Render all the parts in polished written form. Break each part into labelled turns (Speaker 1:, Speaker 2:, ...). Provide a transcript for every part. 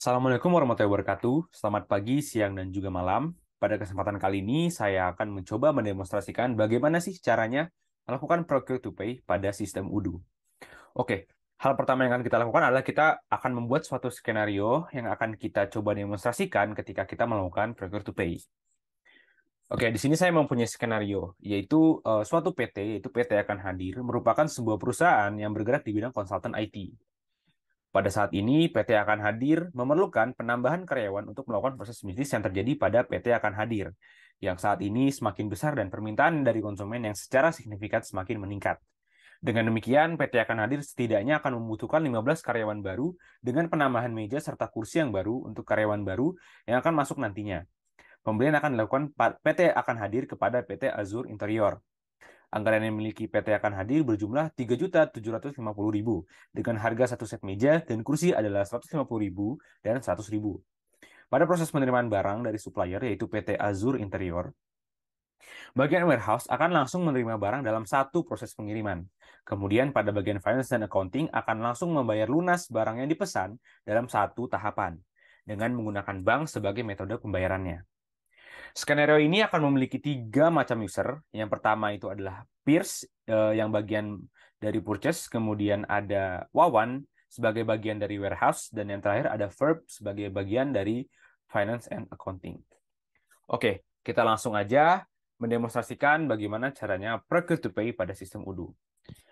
Speaker 1: Assalamualaikum warahmatullahi wabarakatuh. Selamat pagi, siang, dan juga malam. Pada kesempatan kali ini, saya akan mencoba mendemonstrasikan bagaimana sih caranya melakukan procure to pay pada sistem Odoo. Oke, hal pertama yang akan kita lakukan adalah kita akan membuat suatu skenario yang akan kita coba demonstrasikan ketika kita melakukan procure to pay. Oke, di sini saya mempunyai skenario, yaitu suatu PT, yaitu PT akan hadir, merupakan sebuah perusahaan yang bergerak di bidang konsultan IT. Pada saat ini, PT akan hadir memerlukan penambahan karyawan untuk melakukan proses bisnis yang terjadi pada PT akan hadir, yang saat ini semakin besar dan permintaan dari konsumen yang secara signifikan semakin meningkat. Dengan demikian, PT akan hadir setidaknya akan membutuhkan 15 karyawan baru dengan penambahan meja serta kursi yang baru untuk karyawan baru yang akan masuk nantinya. Pembelian akan dilakukan PT akan hadir kepada PT Azure Interior. Anggaran yang dimiliki PT akan hadir berjumlah 3.750.000 dengan harga satu set meja dan kursi adalah 150.000 dan 100.000. Pada proses penerimaan barang dari supplier yaitu PT Azure Interior, bagian warehouse akan langsung menerima barang dalam satu proses pengiriman. Kemudian pada bagian finance dan accounting akan langsung membayar lunas barang yang dipesan dalam satu tahapan dengan menggunakan bank sebagai metode pembayarannya. Skenario ini akan memiliki tiga macam user. Yang pertama itu adalah Pierce yang bagian dari purchase, kemudian ada Wawan sebagai bagian dari warehouse, dan yang terakhir ada Verb sebagai bagian dari finance and accounting. Oke, kita langsung aja mendemonstrasikan bagaimana caranya procure to pay pada sistem Odoo.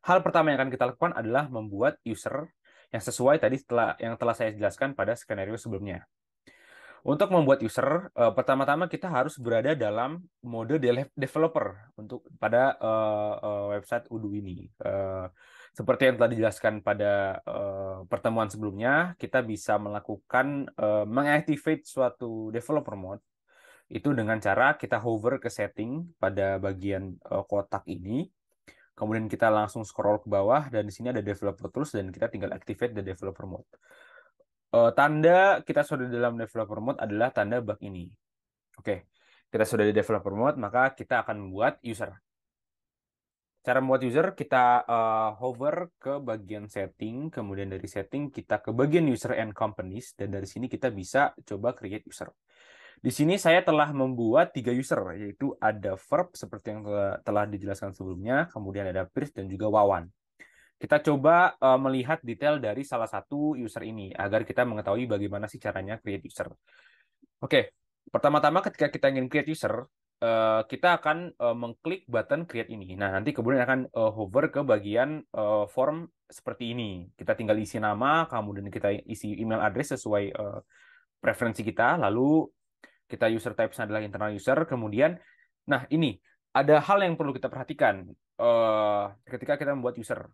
Speaker 1: Hal pertama yang akan kita lakukan adalah membuat user yang sesuai tadi yang telah saya jelaskan pada skenario sebelumnya. Untuk membuat user, pertama-tama kita harus berada dalam mode developer untuk pada website Odoo ini. Seperti yang telah dijelaskan pada pertemuan sebelumnya, kita bisa melakukan mengactivate suatu developer mode itu dengan cara kita hover ke setting pada bagian kotak ini. Kemudian kita langsung scroll ke bawah dan di sini ada developer tools dan kita tinggal activate the developer mode. Tanda kita sudah dalam developer mode adalah tanda bug ini. Oke, kita sudah di developer mode, maka kita akan membuat user. Cara membuat user, kita hover ke bagian setting, kemudian dari setting kita ke bagian user and companies, dan dari sini kita bisa coba create user. Di sini saya telah membuat 3 user, yaitu ada Verb seperti yang telah dijelaskan sebelumnya, kemudian ada Pierce dan juga Wawan. Kita coba melihat detail dari salah satu user ini agar kita mengetahui bagaimana sih caranya create user. Oke, pertama-tama ketika kita ingin create user, kita akan mengklik button create ini. Nah, nanti kemudian akan hover ke bagian form seperti ini. Kita tinggal isi nama, kemudian kita isi email address sesuai preferensi kita, lalu kita user type adalah internal user, kemudian, nah ini ada hal yang perlu kita perhatikan ketika kita membuat user.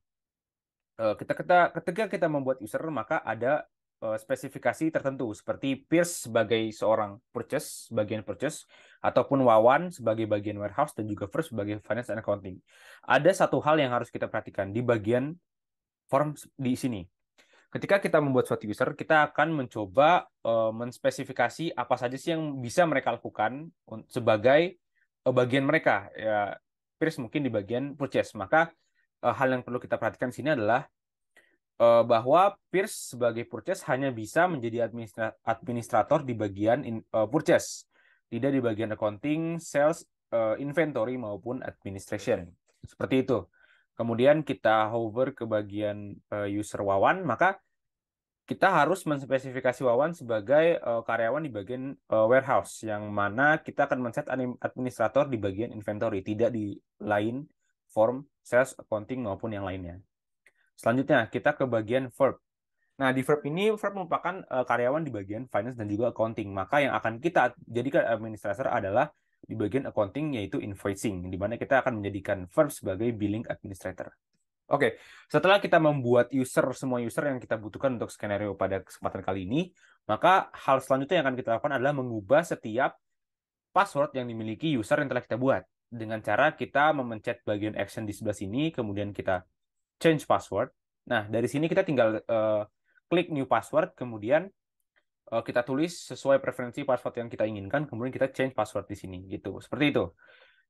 Speaker 1: Ketika kita membuat user, maka ada spesifikasi tertentu seperti Pierce sebagai seorang purchase, bagian purchase, ataupun Wawan sebagai bagian warehouse dan juga First sebagai finance and accounting. Ada satu hal yang harus kita perhatikan di bagian form di sini. Ketika kita membuat suatu user, kita akan mencoba menspesifikasi apa saja sih yang bisa mereka lakukan sebagai bagian mereka. Ya, Pierce mungkin di bagian purchase. Maka hal yang perlu kita perhatikan di sini adalah bahwa Pierce sebagai purchase hanya bisa menjadi administrator di bagian purchase, tidak di bagian accounting, sales, inventory maupun administration. Seperti itu. Kemudian kita hover ke bagian user Wawan, maka kita harus menspesifikasi Wawan sebagai karyawan di bagian warehouse, yang mana kita akan men-set administrator di bagian inventory, tidak di lain form, sales, accounting maupun yang lainnya. Selanjutnya, kita ke bagian verb. Nah, di verb ini, verb merupakan karyawan di bagian finance dan juga accounting. Maka yang akan kita jadikan administrator adalah di bagian accounting, yaitu invoicing, di mana kita akan menjadikan verb sebagai billing administrator. Oke, setelah kita membuat semua user yang kita butuhkan untuk skenario pada kesempatan kali ini, maka hal selanjutnya yang akan kita lakukan adalah mengubah setiap password yang dimiliki user yang telah kita buat. Dengan cara kita memencet bagian action di sebelah sini, kemudian kita change password. Nah, dari sini kita tinggal klik new password, kemudian kita tulis sesuai preferensi password yang kita inginkan, kemudian kita change password di sini, gitu. Seperti itu.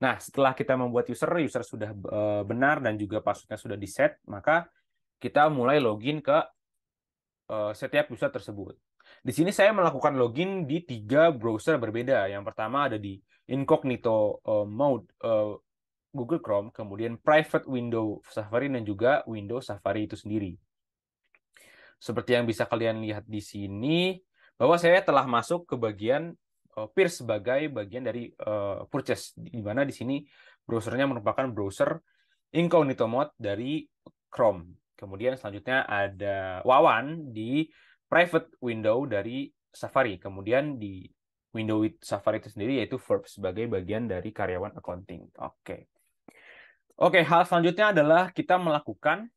Speaker 1: Nah, setelah kita membuat user sudah benar dan juga passwordnya sudah di-set, maka kita mulai login ke setiap user tersebut. Di sini saya melakukan login di 3 browser berbeda. Yang pertama ada di incognito mode Google Chrome, kemudian private window Safari, dan juga Windows Safari itu sendiri. Seperti yang bisa kalian lihat di sini, bahwa saya telah masuk ke bagian Pierce sebagai bagian dari purchase, di mana di sini browsernya merupakan browser incognito mode dari Chrome. Kemudian selanjutnya ada Wawan di private window dari Safari. Kemudian di window Safari itu sendiri yaitu Verb sebagai bagian dari karyawan accounting. Oke. Oke, hal selanjutnya adalah kita melakukan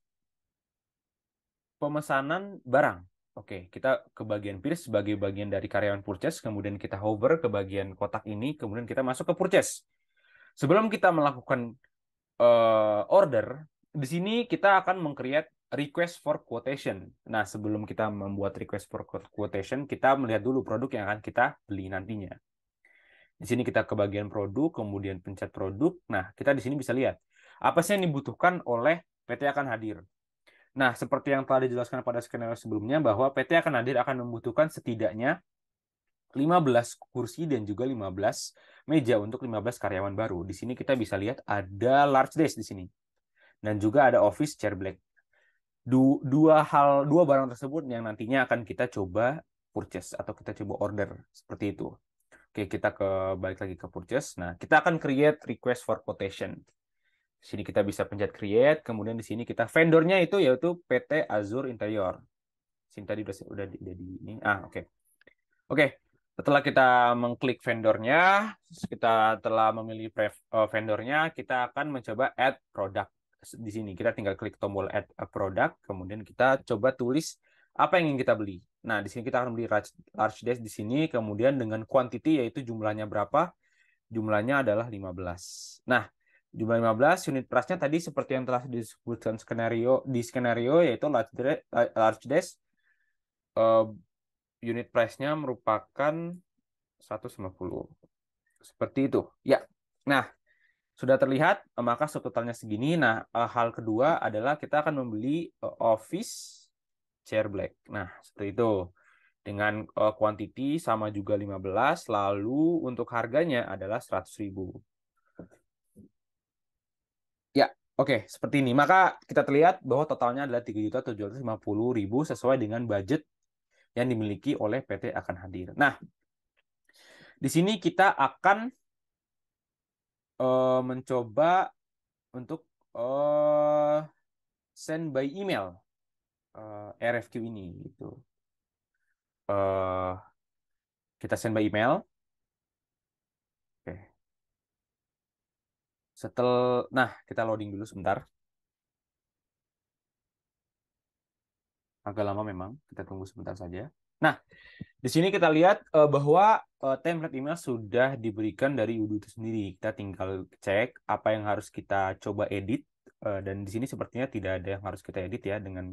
Speaker 1: pemesanan barang. Oke, kita ke bagian Pierce sebagai bagian dari karyawan purchase, kemudian kita hover ke bagian kotak ini, kemudian kita masuk ke purchase. Sebelum kita melakukan order, di sini kita akan meng-create request for quotation. Nah, sebelum kita membuat request for quotation, kita melihat dulu produk yang akan kita beli nantinya. Di sini kita ke bagian produk, kemudian pencet produk. Nah, kita di sini bisa lihat apa sih yang dibutuhkan oleh PT Akan Hadir. Nah, seperti yang telah dijelaskan pada skenario sebelumnya, bahwa PT Akan Hadir akan membutuhkan setidaknya 15 kursi dan juga 15 meja untuk 15 karyawan baru. Di sini kita bisa lihat ada large desk di sini. Dan juga ada office chair black. Dua barang tersebut yang nantinya akan kita coba purchase atau kita coba order seperti itu. Oke, kita balik lagi ke purchase. Nah, kita akan create request for quotation. Di sini kita bisa pencet create, kemudian di sini kita vendornya itu yaitu PT Azure Interior. Sini tadi udah di ini. Oke. Oke, setelah kita mengklik vendornya, kita telah memilih vendornya, kita akan mencoba add product. Di sini kita tinggal klik tombol add a product, kemudian kita coba tulis apa yang ingin kita beli. Nah, di sini kita akan beli large desk di sini, kemudian dengan quantity yaitu jumlahnya berapa? Jumlahnya adalah 15. Nah, jumlah 15, unit price-nya tadi seperti yang telah disebutkan di skenario yaitu large desk unit price-nya merupakan 150. Seperti itu. Ya. Nah, sudah terlihat, maka subtotalnya segini. Nah, hal kedua adalah kita akan membeli office chair black. Nah, seperti itu. Dengan quantity sama juga 15, lalu untuk harganya adalah 100.000. Ya, oke, seperti ini. Maka kita terlihat bahwa totalnya adalah 3.750.000 sesuai dengan budget yang dimiliki oleh PT Akan Hadir. Nah, di sini kita akan mencoba untuk send by email RFQ ini gitu. Kita send by email. Oke. Nah, kita loading dulu sebentar. Agak lama memang, kita tunggu sebentar saja. Nah, di sini kita lihat bahwa template email sudah diberikan dari Udo itu sendiri. Kita tinggal cek apa yang harus kita coba edit. Dan di sini sepertinya tidak ada yang harus kita edit ya dengan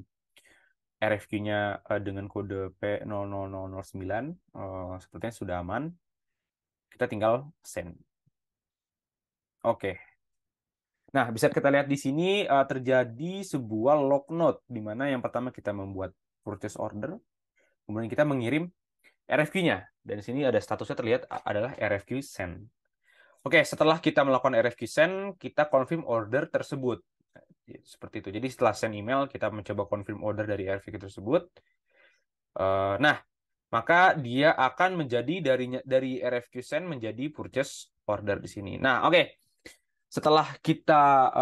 Speaker 1: RFQ-nya dengan kode P00009. Sepertinya sudah aman. Kita tinggal send. Oke. Nah, bisa kita lihat di sini terjadi sebuah log note, di mana yang pertama kita membuat purchase order, kemudian kita mengirim RFQ-nya. Dan di sini ada statusnya terlihat adalah RFQ send. Oke, setelah kita melakukan RFQ send, kita confirm order tersebut. Seperti itu. Jadi setelah send email, kita mencoba confirm order dari RFQ tersebut. Nah, maka dia akan menjadi dari RFQ send menjadi purchase order di sini. Nah, oke. Setelah kita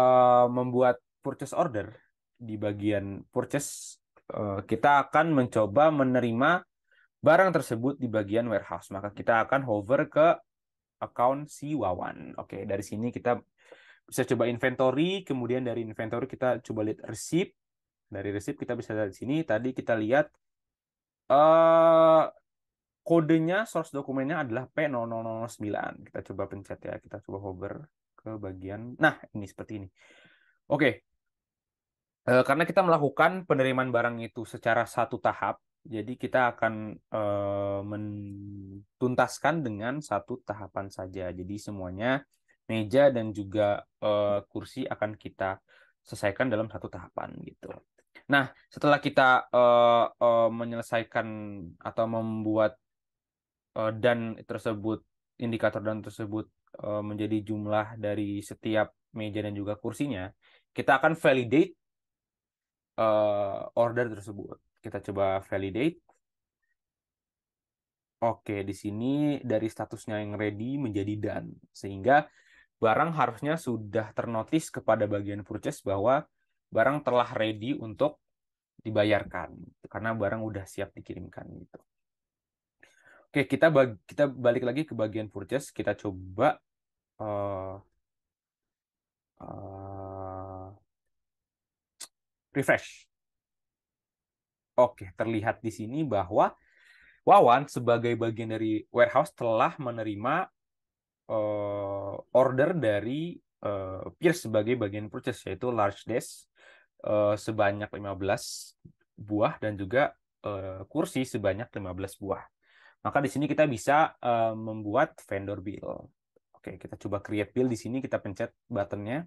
Speaker 1: membuat purchase order di bagian purchase, kita akan mencoba menerima barang tersebut di bagian warehouse. Maka kita akan hover ke account si Wawan. Oke, dari sini kita bisa coba inventory, kemudian dari inventory kita coba lihat receipt. Dari receipt kita bisa lihat di sini. Tadi kita lihat kodenya, source dokumennya adalah P0009. Kita coba pencet ya, kita coba hover ke bagian, nah ini seperti ini. Oke, karena kita melakukan penerimaan barang itu secara satu tahap, jadi kita akan menuntaskan dengan satu tahapan saja. Jadi semuanya meja dan juga kursi akan kita selesaikan dalam satu tahapan gitu. Nah, setelah kita menyelesaikan atau membuat dan tersebut, indikator dan tersebut menjadi jumlah dari setiap meja dan juga kursinya, kita akan validate order tersebut. Kita coba validate. Oke, di sini dari statusnya yang ready menjadi done. Sehingga barang harusnya sudah ternotis kepada bagian purchase bahwa barang telah ready untuk dibayarkan. Karena barang udah siap dikirimkan gitu. Oke, kita balik lagi ke bagian purchase. Kita coba uh, uh, refresh. Oke, terlihat di sini bahwa Wawan sebagai bagian dari warehouse telah menerima order dari Pierce sebagai bagian purchase, yaitu large desk sebanyak 15 buah dan juga kursi sebanyak 15 buah. Maka di sini kita bisa membuat vendor bill. Oke, kita coba create bill di sini, kita pencet buttonnya.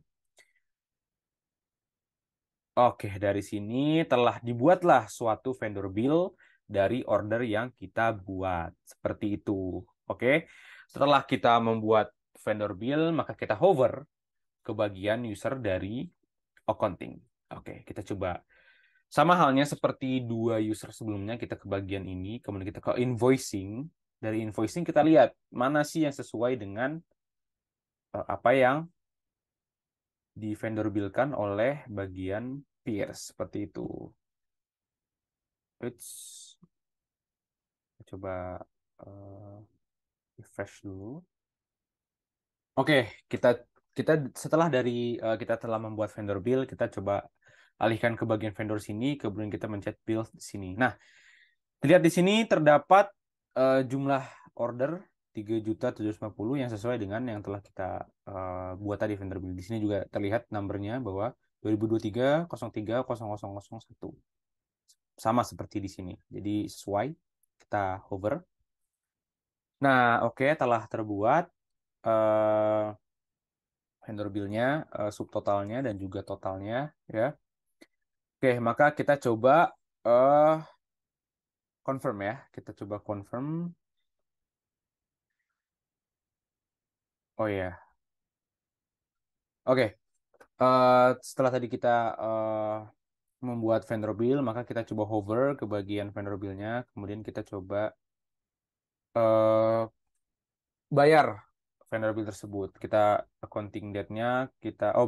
Speaker 1: Oke, dari sini telah dibuatlah suatu vendor bill dari order yang kita buat. Seperti itu. Oke, setelah kita membuat vendor bill, maka kita hover ke bagian user dari accounting. Oke, kita coba. Sama halnya seperti dua user sebelumnya, kita ke bagian ini, kemudian kita ke invoicing. Dari invoicing kita lihat mana sih yang sesuai dengan apa yang di vendor bill-kan oleh bagian peers. Seperti itu. It's coba uh, refresh dulu. Oke, kita kita setelah dari kita telah membuat vendor bill, kita coba alihkan ke bagian vendor sini, kemudian kita mencet bill di sini. Nah, lihat di sini terdapat jumlah order 3.750 yang sesuai dengan yang telah kita buat tadi vendor bill. Di sini juga terlihat numbernya bahwa 2023 03 0001. Sama seperti di sini. Jadi sesuai, kita hover. Nah, oke, telah terbuat vendor bill-nya, subtotalnya dan juga totalnya, ya. Oke, maka kita coba uh, confirm ya. Kita coba confirm. Oh ya, oke. Setelah tadi kita membuat vendor bill, maka kita coba hover ke bagian vendor bill-nya, kemudian kita coba uh, bayar vendor bill tersebut. Kita accounting date-nya,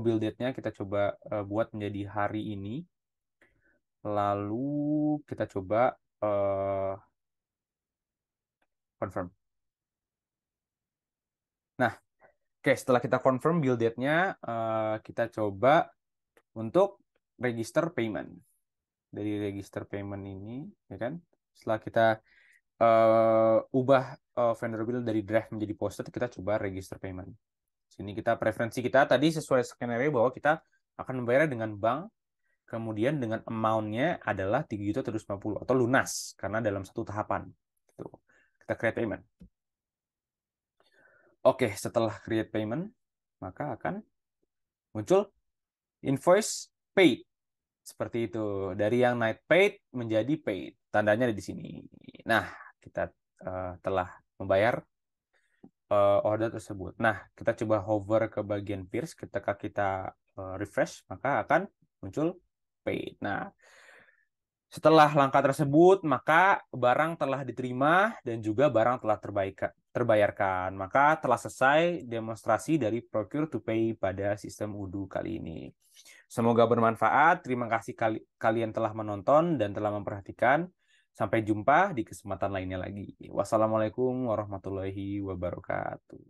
Speaker 1: bill date-nya kita coba buat menjadi hari ini. Lalu kita coba confirm. Nah, oke, setelah kita confirm bill date-nya, kita coba untuk register payment. Dari register payment ini, ya kan? Setelah kita ubah vendor bill dari draft menjadi posted, kita coba register payment. Sini kita preferensi kita tadi sesuai skenario bahwa kita akan membayar dengan bank, kemudian dengan amount-nya adalah 3.750 atau lunas karena dalam satu tahapan. Gitu. Kita create payment. Oke, setelah create payment, maka akan muncul invoice paid. Seperti itu. Dari yang night paid menjadi paid. Tandanya ada di sini. Nah, kita telah membayar order tersebut. Nah, kita coba hover ke bagian Pierce. Ketika kita refresh, maka akan muncul paid. Nah, setelah langkah tersebut, maka barang telah diterima dan juga barang telah terbayarkan. Maka telah selesai demonstrasi dari Procure to Pay pada sistem Udu kali ini. Semoga bermanfaat. Terima kasih kalian telah menonton dan telah memperhatikan. Sampai jumpa di kesempatan lainnya lagi. Wassalamualaikum warahmatullahi wabarakatuh.